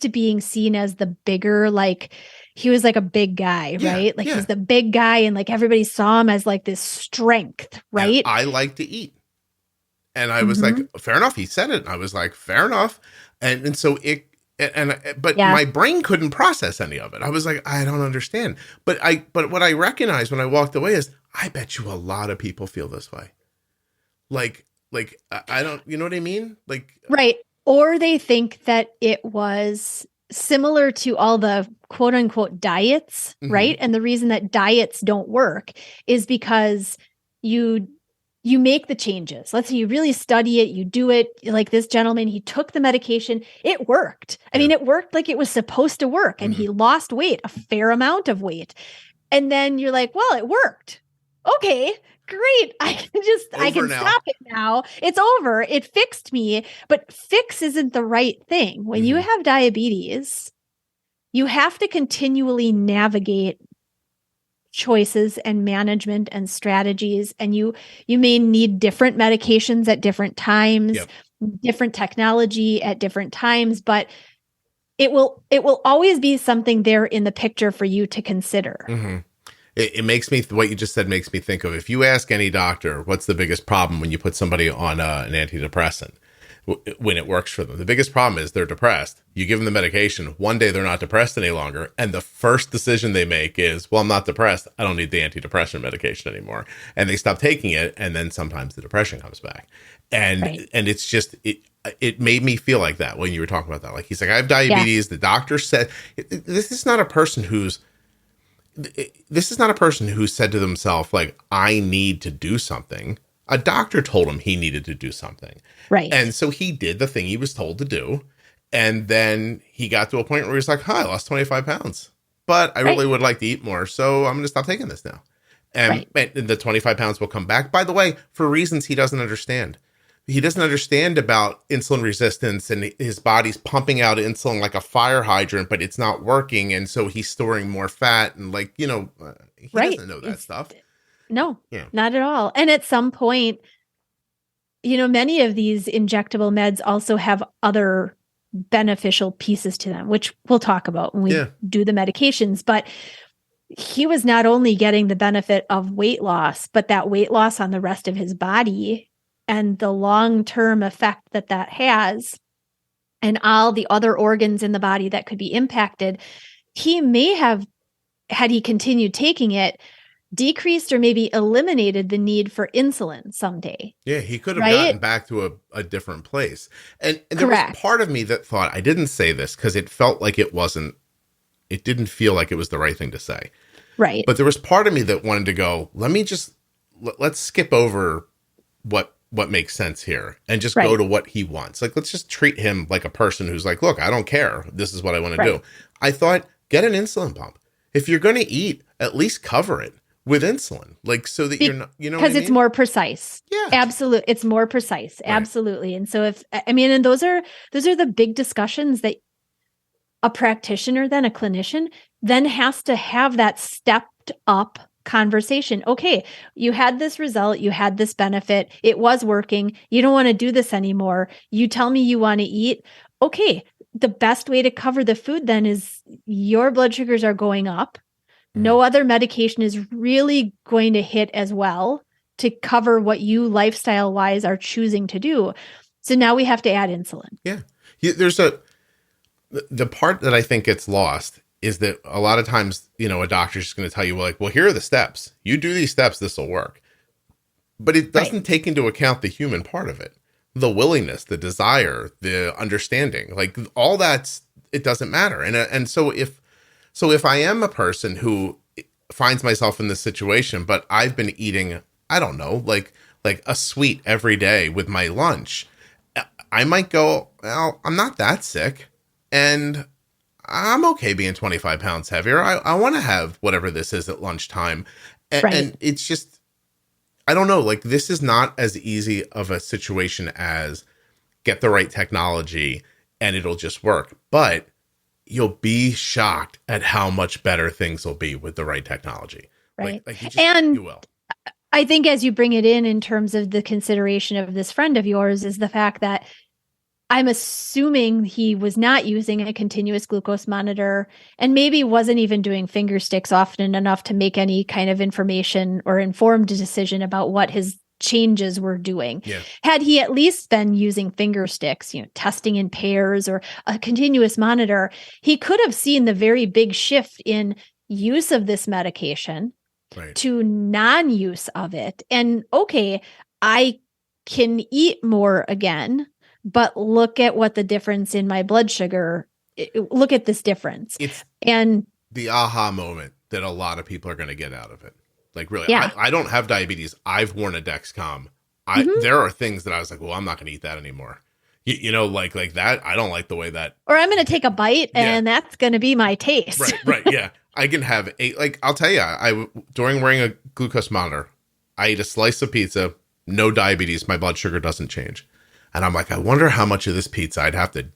Speaker 2: being seen as the bigger, like he was like a big guy, right? Like he's the big guy and like everybody saw him as like this strength, right?
Speaker 1: And I like to eat. And I was like, fair enough. He said it. And I was like, fair enough. And so but my brain couldn't process any of it. I was like, I don't understand. But what I recognized when I walked away is, I bet you a lot of people feel this way. Like I don't, you know what I mean? Like,
Speaker 2: right. Or they think that it was similar to all the quote unquote diets, right? And the reason that diets don't work is because you make the changes. Let's say you really study it, you do it. Like this gentleman, he took the medication. It worked. I mean, it worked like it was supposed to work. And he lost weight, a fair amount of weight. And then you're like, well, it worked. Okay, great. I can stop it now. It's over. It fixed me. But fix isn't the right thing. When you have diabetes, you have to continually navigate choices and management and strategies. And you may need different medications at different times, different technology at different times, but it will always be something there in the picture for you to consider.
Speaker 1: It makes me, what you just said makes me think of, if you ask any doctor, what's the biggest problem when you put somebody on an antidepressant when it works for them? The biggest problem is they're depressed. You give them the medication. One day they're not depressed any longer. And the first decision they make is, well, I'm not depressed. I don't need the antidepressant medication anymore. And they stop taking it. And then sometimes the depression comes back. And it's just, it made me feel like that when you were talking about that. Like, he's like, I have diabetes. The doctor said, this is not a person who said to themselves, like, I need to do something. A doctor told him he needed to do something.
Speaker 2: Right.
Speaker 1: And so he did the thing he was told to do. And then he got to a point where he's like, I lost 25 pounds, but I really would like to eat more. So I'm going to stop taking this now. And the 25 pounds will come back, by the way, for reasons he doesn't understand. He doesn't understand about insulin resistance, and his body's pumping out insulin like a fire hydrant, but it's not working. And so he's storing more fat and he doesn't know that stuff.
Speaker 2: No, not at all. And at some point, many of these injectable meds also have other beneficial pieces to them, which we'll talk about when we do the medications. But he was not only getting the benefit of weight loss, but that weight loss on the rest of his body and the long-term effect that has, and all the other organs in the body that could be impacted. He may have, had he continued taking it, decreased or maybe eliminated the need for insulin someday.
Speaker 1: Yeah, he could have gotten back to a different place. And there was part of me that thought, I didn't say this because it felt like it didn't feel like it was the right thing to say.
Speaker 2: Right.
Speaker 1: But there was part of me that wanted to go, let's skip over what makes sense here and just go to what he wants. Like, let's just treat him like a person who's like, look, I don't care. This is what I want to do. I thought, get an insulin pump. If you're going to eat, at least cover it with insulin, like, so that you're not,
Speaker 2: because it's more precise. Yeah, absolutely. It's more precise. Right. Absolutely. And so and those are the big discussions that a practitioner, then a clinician, then has to have that stepped up conversation. Okay, you had this result, you had this benefit, it was working. You don't want to do this anymore. You tell me you want to eat. Okay, the best way to cover the food then is your blood sugars are going up. No other medication is really going to hit as well to cover what you lifestyle wise are choosing to do. So now we have to add insulin.
Speaker 1: Yeah. The part that I think gets lost is that a lot of times, a doctor's just going to tell you, well, here are the steps. You do these steps, this will work. But it doesn't take into account the human part of it. The willingness, the desire, the understanding, like all that's, it doesn't matter. And so if I am a person who finds myself in this situation, but I've been eating, I don't know, like a sweet every day with my lunch, I might go, well, I'm not that sick and I'm okay being 25 pounds heavier. I want to have whatever this is at lunchtime. And it's just, I don't know, like this is not as easy of a situation as get the right technology and it'll just work. But you'll be shocked at how much better things will be with the right technology.
Speaker 2: Right.
Speaker 1: You will.
Speaker 2: I think as you bring it in terms of the consideration of this friend of yours is the fact that I'm assuming he was not using a continuous glucose monitor and maybe wasn't even doing finger sticks often enough to make any kind of information or informed decision about what his changes were doing.
Speaker 1: Yeah.
Speaker 2: Had he at least been using finger sticks, testing in pairs or a continuous monitor, he could have seen the very big shift in use of this medication to non-use of it. And okay, I can eat more again, but look at what the difference in my blood sugar, look at this difference.
Speaker 1: It's
Speaker 2: and
Speaker 1: the aha moment that a lot of people are going to get out of it. Like really,
Speaker 2: yeah.
Speaker 1: I don't have diabetes. I've worn a Dexcom. There are things that I was like, well, I'm not going to eat that anymore. Like that. I don't like the way that.
Speaker 2: Or I'm going to take a bite and that's going to be my taste.
Speaker 1: Right. Yeah. I can have I'll tell you, during wearing a glucose monitor, I ate a slice of pizza, no diabetes. My blood sugar doesn't change. And I'm like, I wonder how much of this pizza I'd have to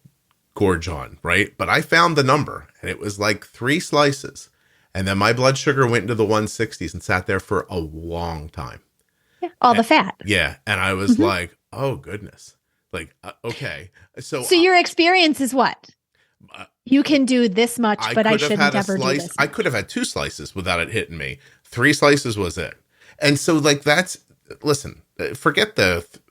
Speaker 1: gorge on. Right. But I found the number and it was like 3 slices. And then my blood sugar went into the 160s and sat there for a long time.
Speaker 2: Yeah, all the fat.
Speaker 1: Yeah. And I was like, oh, goodness. Like, okay. So
Speaker 2: your experience is what? You can do this much, but I shouldn't ever do this.
Speaker 1: I could have had 2 slices without it hitting me. 3 slices was it. And so like listen, forget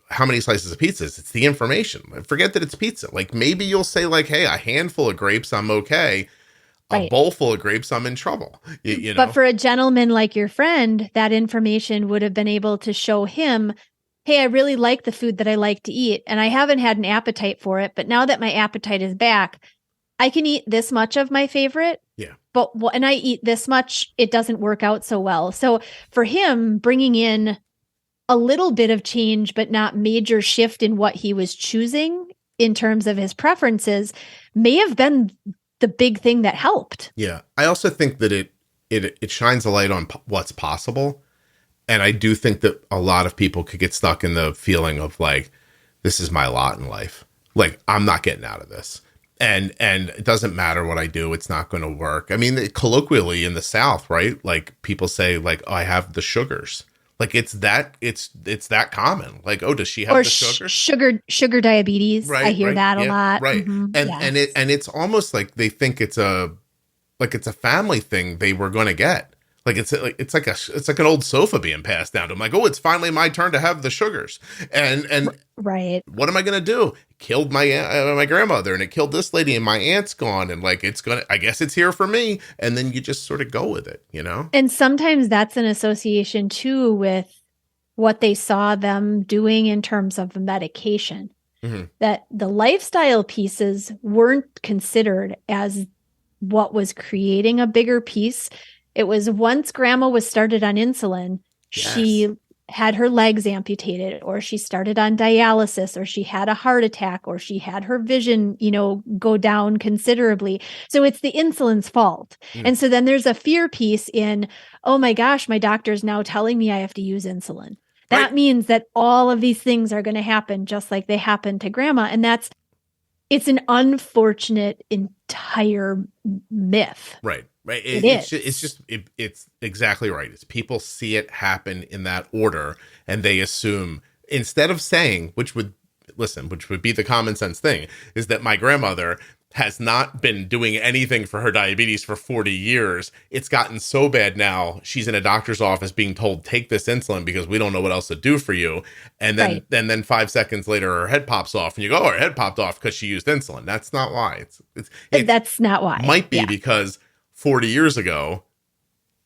Speaker 1: how many slices of pizza is. It's the information. Forget that it's pizza. Like maybe you'll say like, hey, a handful of grapes, I'm okay. A bowl full of grapes, I'm in trouble. You know?
Speaker 2: But for a gentleman like your friend, that information would have been able to show him, hey, I really like the food that I like to eat, and I haven't had an appetite for it. But now that my appetite is back, I can eat this much of my favorite.
Speaker 1: Yeah.
Speaker 2: But when I eat this much, it doesn't work out so well. So for him, bringing in a little bit of change, but not major shift in what he was choosing in terms of his preferences may have been the big thing that helped.
Speaker 1: Yeah. I also think that it shines a light on what's possible. And I do think that a lot of people could get stuck in the feeling of like, this is my lot in life. Like, I'm not getting out of this. And it doesn't matter what I do. It's not going to work. I mean, colloquially in the South, right? Like people say like, oh, I have the sugars. Like it's that common. Like, oh, does she have the sugars?
Speaker 2: Sugar diabetes.
Speaker 1: Right,
Speaker 2: I hear that a lot.
Speaker 1: Right. And it's almost like they think it's a family thing they were going to get. Like it's like an old sofa being passed down to them. Like, oh, it's finally my turn to have the sugars. And
Speaker 2: right.
Speaker 1: What am I going to do? It killed my grandmother and it killed this lady and my aunt's gone. And like, I guess it's here for me. And then you just sort of go with it, you know?
Speaker 2: And sometimes that's an association too with what they saw them doing in terms of medication, that the lifestyle pieces weren't considered as what was creating a bigger piece. It was once grandma was started on insulin, she had her legs amputated, or she started on dialysis, or she had a heart attack, or she had her vision, go down considerably. So it's the insulin's fault. And so then there's a fear piece in, oh my gosh, my doctor's now telling me I have to use insulin. That means that all of these things are going to happen just like they happened to grandma. And it's an unfortunate entire myth.
Speaker 1: Right. right?
Speaker 2: Is.
Speaker 1: It's exactly right. It's people see it happen in that order, and they assume, instead of saying, which would be the common sense thing, is that my grandmother has not been doing anything for her diabetes for 40 years. It's gotten so bad now, she's in a doctor's office being told, take this insulin because we don't know what else to do for you. And then 5 seconds later, her head pops off and you go, oh, her head popped off because she used insulin. That's not why.
Speaker 2: That's not why.
Speaker 1: Might be because 40 years ago,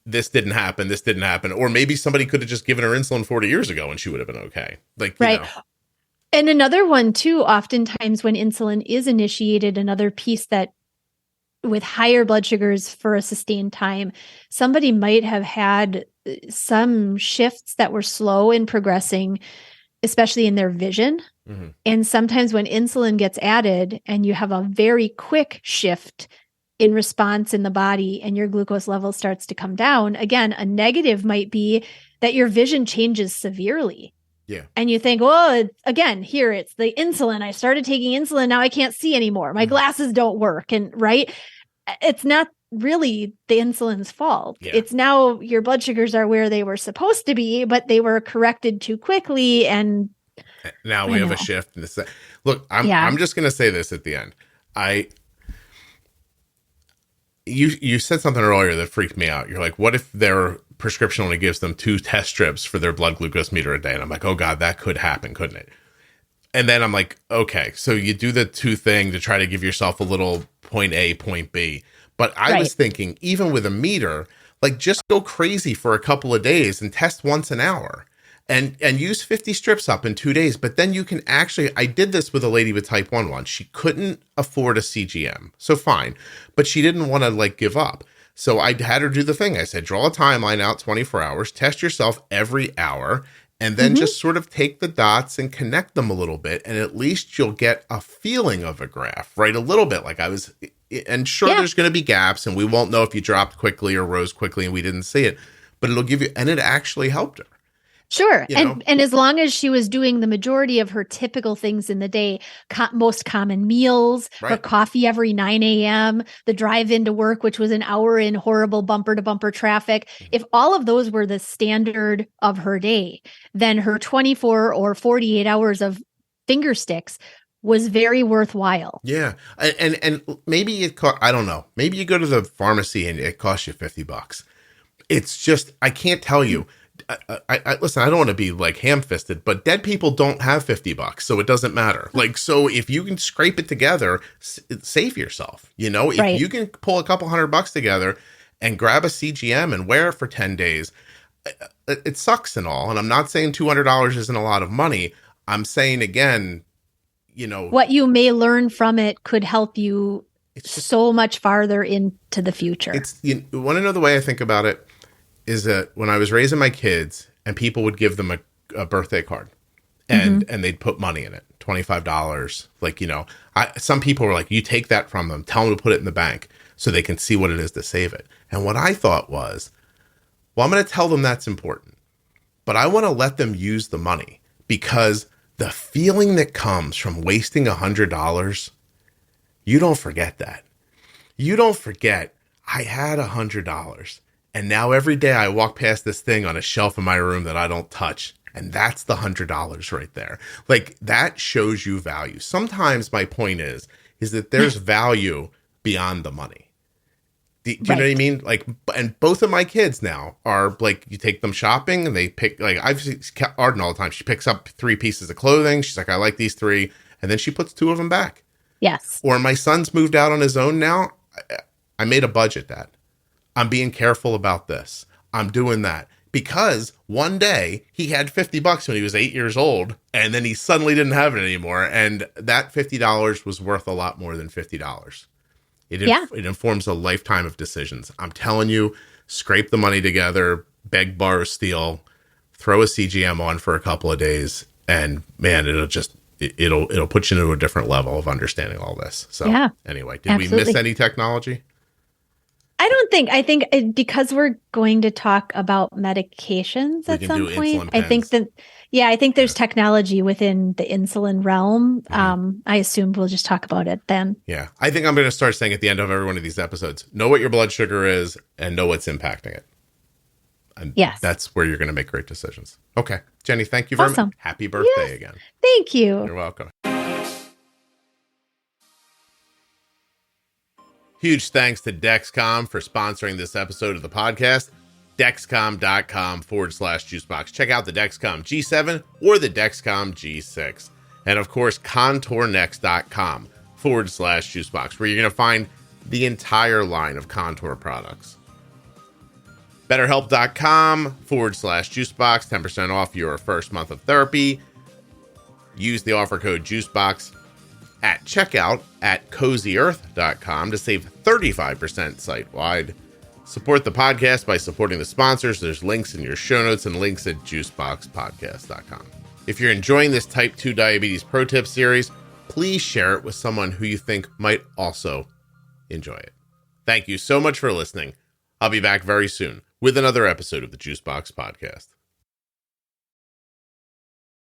Speaker 1: this didn't happen. Or maybe somebody could have just given her insulin 40 years ago and she would have been okay. Like, you know.
Speaker 2: And another one too, oftentimes when insulin is initiated, another piece that with higher blood sugars for a sustained time, somebody might have had some shifts that were slow in progressing, especially in their vision. Mm-hmm. And sometimes when insulin gets added and you have a very quick shift in response in the body and your glucose level starts to come down, again, a negative might be that your vision changes severely.
Speaker 1: Yeah.
Speaker 2: And you think, well, again, here it's the insulin. I started taking insulin. Now I can't see anymore. My glasses don't work. And right. It's not really the insulin's fault. Yeah. It's now your blood sugars are where they were supposed to be, but they were corrected too quickly. And
Speaker 1: now we have a shift. In this. Look, I'm just going to say this at the end. You said something earlier that freaked me out. You're like, what if their prescription only gives them 2 test strips for their blood glucose meter a day? And I'm like, oh God, that could happen, couldn't it? And then I'm like, okay, so you do the 2 thing to try to give yourself a little point A, point B. But I was thinking, even with a meter, like just go crazy for a couple of days and test once an hour. And use 50 strips up in 2 days. But then you can actually, I did this with a lady with type 1 once. She couldn't afford a CGM. So fine. But she didn't want to like give up. So I had her do the thing. I said, draw a timeline out 24 hours, test yourself every hour, and then just sort of take the dots and connect them a little bit. And at least you'll get a feeling of a graph, right? A little bit like I was, and sure, there's going to be gaps and we won't know if you dropped quickly or rose quickly and we didn't see it, but it'll give you, and it actually helped her.
Speaker 2: Sure. And as long as she was doing the majority of her typical things in the day, most common meals, her coffee every 9 a.m., the drive into work, which was an hour in horrible bumper to bumper traffic. If all of those were the standard of her day, then her 24 or 48 hours of finger sticks was very worthwhile.
Speaker 1: Yeah. And maybe I don't know. Maybe you go to the pharmacy and it costs you $50. It's just, I can't tell you. I listen, I don't want to be like ham-fisted, but dead people don't have $50, so it doesn't matter. Like, so if you can scrape it together, save yourself, you know, if you can pull a couple $100 together and grab a CGM and wear it for 10 days, it sucks and all. And I'm not saying $200 isn't a lot of money. I'm saying, again, you know,
Speaker 2: what you may learn from it could help you so much farther into the future.
Speaker 1: You want to know the way I think about it? Is that when I was raising my kids and people would give them a birthday card and they'd put money in it, $25. Like, you know, some people were like, you take that from them, tell them to put it in the bank so they can see what it is to save it. And what I thought was, well, I'm going to tell them that's important, but I want to let them use the money because the feeling that comes from wasting $100, you don't forget that. You don't forget, I had $100. And now every day I walk past this thing on a shelf in my room that I don't touch. And that's the $100 right there. Like, that shows you value. Sometimes my point is that there's value beyond the money. Do you know what I mean? Like, and both of my kids now are like, you take them shopping and they pick, like, I've seen Arden all the time. She picks up 3 pieces of clothing. She's like, I like these 3. And then she puts 2 of them back.
Speaker 2: Yes.
Speaker 1: Or my son's moved out on his own now. I made a budget that. I'm being careful about this. I'm doing that because one day he had $50 when he was 8 years old and then he suddenly didn't have it anymore. And that $50 was worth a lot more than $50. It informs a lifetime of decisions. I'm telling you, scrape the money together, beg, borrow, steal, throw a CGM on for a couple of days. And man, it'll put you into a different level of understanding all this. So anyway, did we miss any technology?
Speaker 2: I think because we're going to talk about medications at some point, I think there's technology within the insulin realm. I assume we'll just talk about it then.
Speaker 1: Yeah. I think I'm going to start saying at the end of every one of these episodes, know what your blood sugar is and know what's impacting it. And that's where you're going to make great decisions. Okay. Jenny, thank you very much. Happy birthday again.
Speaker 2: Thank you.
Speaker 1: You're welcome. Huge thanks to Dexcom for sponsoring this episode of the podcast. Dexcom.com/juicebox. Check out the Dexcom G7 or the Dexcom G6. And of course, contournext.com/juicebox, where you're going to find the entire line of Contour products. BetterHelp.com/juicebox. 10% off your first month of therapy. Use the offer code juicebox at checkout at CozyEarth.com to save 35% site-wide. Support the podcast by supporting the sponsors. There's links in your show notes and links at juiceboxpodcast.com. If you're enjoying this Type 2 Diabetes Pro Tip series, please share it with someone who you think might also enjoy it. Thank you so much for listening. I'll be back very soon with another episode of the Juicebox Podcast.